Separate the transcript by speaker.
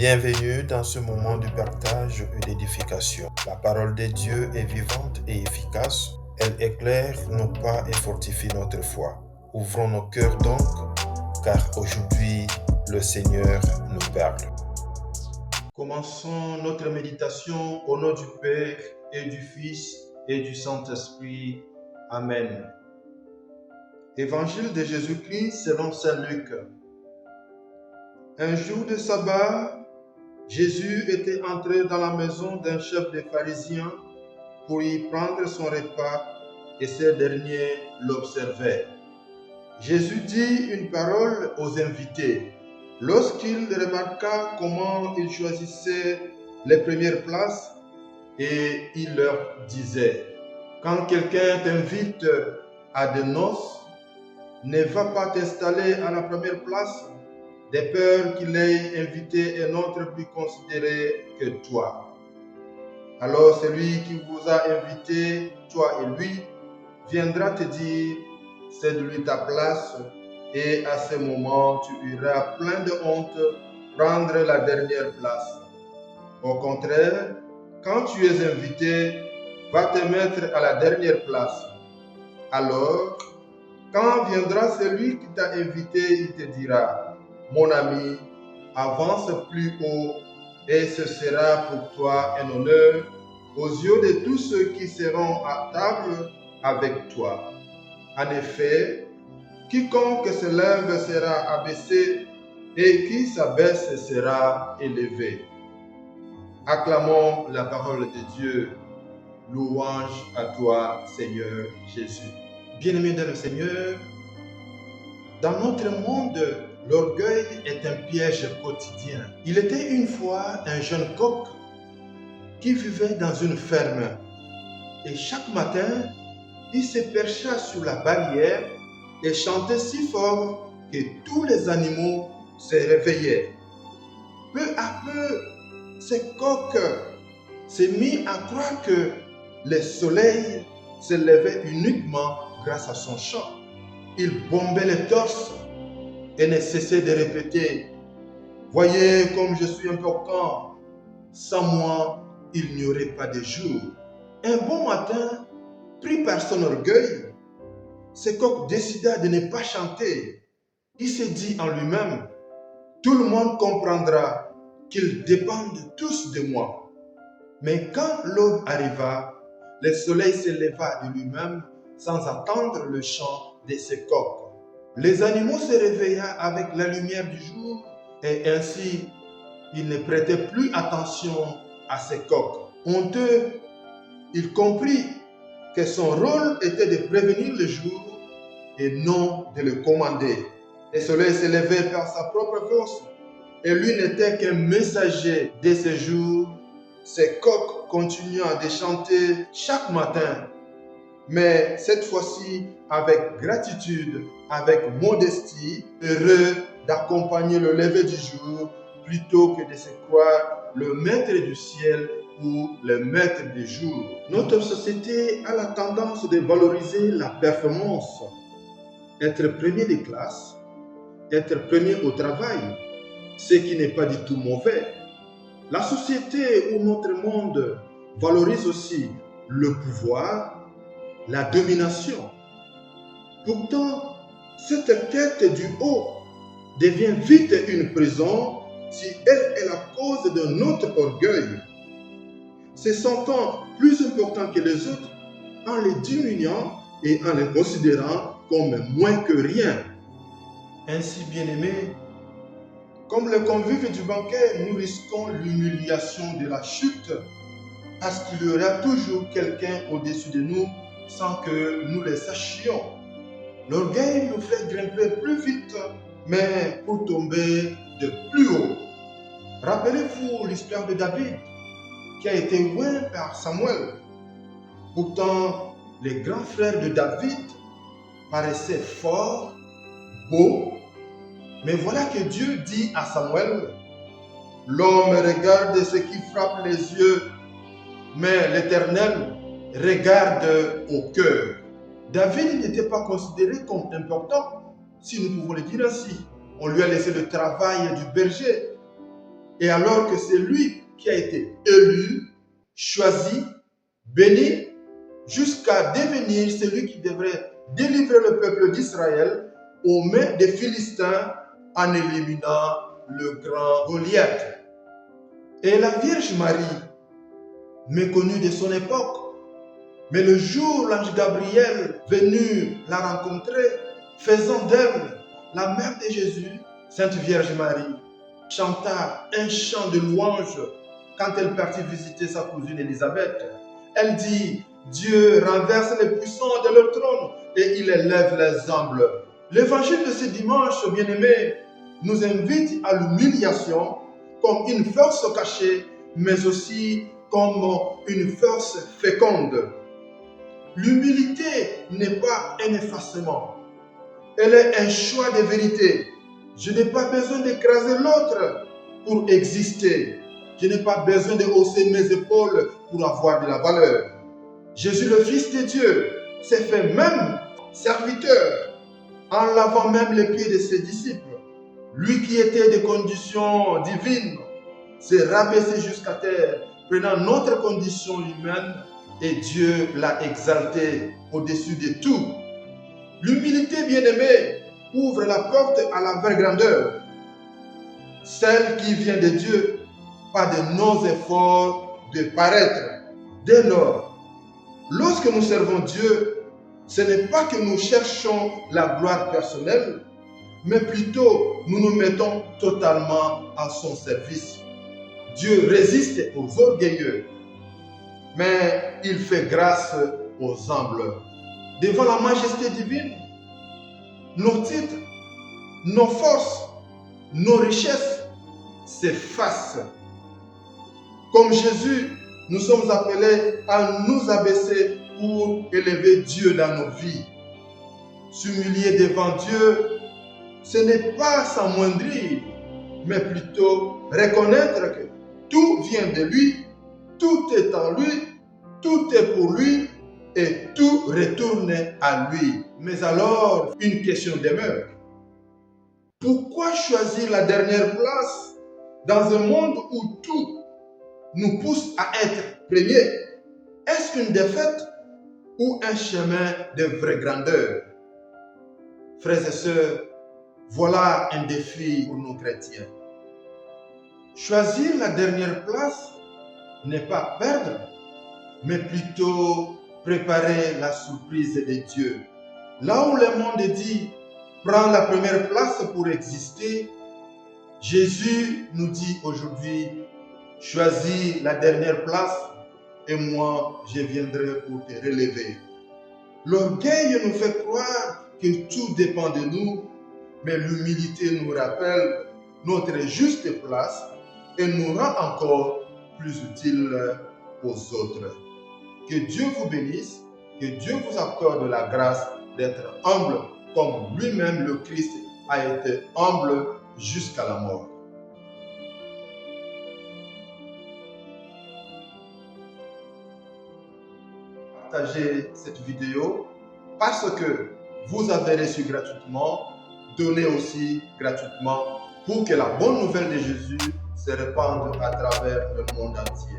Speaker 1: Bienvenue dans ce moment de partage et d'édification. La parole de Dieu est vivante et efficace. Elle éclaire nos pas et fortifie notre foi. Ouvrons nos cœurs donc, car aujourd'hui, le Seigneur nous parle. Commençons notre méditation au nom du Père et du Fils et du Saint-Esprit. Amen. Évangile de Jésus-Christ selon saint Luc. Un jour de sabbat, Jésus était entré dans la maison d'un chef des pharisiens pour y prendre son repas et ces derniers l'observaient. Jésus dit une parole aux invités. Lorsqu'il remarqua comment ils choisissaient les premières places, et il leur disait, « Quand quelqu'un t'invite à des noces, ne va pas t'installer à la première place, de peur qu'il ait invité un autre plus considéré que toi. Alors celui qui vous a invité, toi et lui, viendra te dire, cède-lui ta place, et à ce moment tu iras plein de honte prendre la dernière place. Au contraire, quand tu es invité, va te mettre à la dernière place. Alors, quand viendra celui qui t'a invité, il te dira, mon ami, avance plus haut et ce sera pour toi un honneur aux yeux de tous ceux qui seront à table avec toi. En effet, quiconque se lève sera abaissé et qui s'abaisse sera élevé. Acclamons la parole de Dieu. Louange à toi, Seigneur Jésus. Bien-aimés dans le Seigneur, dans notre monde, l'orgueil est un piège quotidien. Il était une fois un jeune coq qui vivait dans une ferme. Et chaque matin, il se percha sur la barrière et chantait si fort que tous les animaux se réveillaient. Peu à peu, ce coq s'est mis à croire que le soleil se levait uniquement grâce à son chant. Il bombait le torse et ne cessait de répéter « Voyez comme je suis important, sans moi, il n'y aurait pas de jour. » Un bon matin, pris par son orgueil, ce coq décida de ne pas chanter. Il se dit en lui-même « Tout le monde comprendra qu'ils dépendent tous de moi. » Mais quand l'aube arriva, le soleil se leva de lui-même sans attendre le chant de ce coq. Les animaux se réveillèrent avec la lumière du jour et ainsi ils ne prêtaient plus attention à ce coq. Honteux, il comprit que son rôle était de prévenir le jour et non de le commander. Le soleil se levait par sa propre force et lui n'était qu'un messager de ce jour. Ce coq continua de chanter chaque matin, mais cette fois-ci avec gratitude, avec modestie, heureux d'accompagner le lever du jour plutôt que de se croire le maître du ciel ou le maître du jour. Notre société a la tendance de valoriser la performance, être premier de classe, être premier au travail, ce qui n'est pas du tout mauvais. La société ou notre monde valorise aussi le pouvoir, la domination. Pourtant, cette quête du haut devient vite une prison si elle est la cause de notre orgueil. Se sentant plus important que les autres en les diminuant et en les considérant comme moins que rien. Ainsi, bien-aimés, comme les convives du banquet, nous risquons l'humiliation de la chute parce qu'il y aura toujours quelqu'un au-dessus de nous sans que nous le sachions. L'orgueil nous fait grimper plus vite, mais pour tomber de plus haut. Rappelez-vous l'histoire de David, qui a été oint par Samuel. Pourtant, les grands frères de David paraissaient forts, beaux, mais voilà que Dieu dit à Samuel, « L'homme regarde ce qui frappe les yeux, mais l'Éternel regarde au cœur. » David n'était pas considéré comme important, si nous pouvons le dire ainsi. On lui a laissé le travail du berger. Et alors que c'est lui qui a été élu, choisi, béni, jusqu'à devenir celui qui devrait délivrer le peuple d'Israël aux mains des Philistins en éliminant le grand Goliath. Et la Vierge Marie, méconnue de son époque, mais le jour où l'ange Gabriel venu la rencontrer, faisant d'elle la mère de Jésus, Sainte Vierge Marie chanta un chant de louange quand elle partit visiter sa cousine Élisabeth. Elle dit: Dieu renverse les puissants de leur trône et il élève les humbles. L'évangile de ce dimanche, bien-aimé, nous invite à l'humiliation comme une force cachée, mais aussi comme une force féconde. L'humilité n'est pas un effacement, elle est un choix de vérité. Je n'ai pas besoin d'écraser l'autre pour exister. Je n'ai pas besoin de hausser mes épaules pour avoir de la valeur. Jésus, le Fils de Dieu, s'est fait même serviteur en lavant même les pieds de ses disciples. Lui qui était de condition divine s'est rabaissé jusqu'à terre, prenant notre condition humaine, et Dieu l'a exalté au-dessus de tout. L'humilité, bien-aimée, ouvre la porte à la vraie grandeur, celle qui vient de Dieu, pas de nos efforts de paraître. Dès lors, lorsque nous servons Dieu, ce n'est pas que nous cherchons la gloire personnelle, mais plutôt nous nous mettons totalement à son service. Dieu résiste aux orgueilleux, mais il fait grâce aux humbles. Devant la majesté divine, nos titres, nos forces, nos richesses s'effacent. Comme Jésus, nous sommes appelés à nous abaisser pour élever Dieu dans nos vies. S'humilier devant Dieu, ce n'est pas s'amoindrir, mais plutôt reconnaître que tout vient de lui, tout est en lui, tout est pour lui et tout retourne à lui. Mais alors, une question demeure. Pourquoi choisir la dernière place dans un monde où tout nous pousse à être premier? Est-ce qu'une défaite ou un chemin de vraie grandeur? Frères et sœurs, voilà un défi pour nous chrétiens. Choisir la dernière place n'est pas perdre, mais plutôt préparer la surprise de Dieu. Là où le monde dit « prends la première place pour exister », Jésus nous dit aujourd'hui « choisis la dernière place et moi je viendrai pour te relever ». L'orgueil nous fait croire que tout dépend de nous, mais l'humilité nous rappelle notre juste place et nous rend encore plus utiles aux autres. Que Dieu vous bénisse, que Dieu vous accorde la grâce d'être humble comme lui-même le Christ a été humble jusqu'à la mort. Partagez cette vidéo parce que vous avez reçu gratuitement, donnez aussi gratuitement pour que la bonne nouvelle de Jésus se répande à travers le monde entier.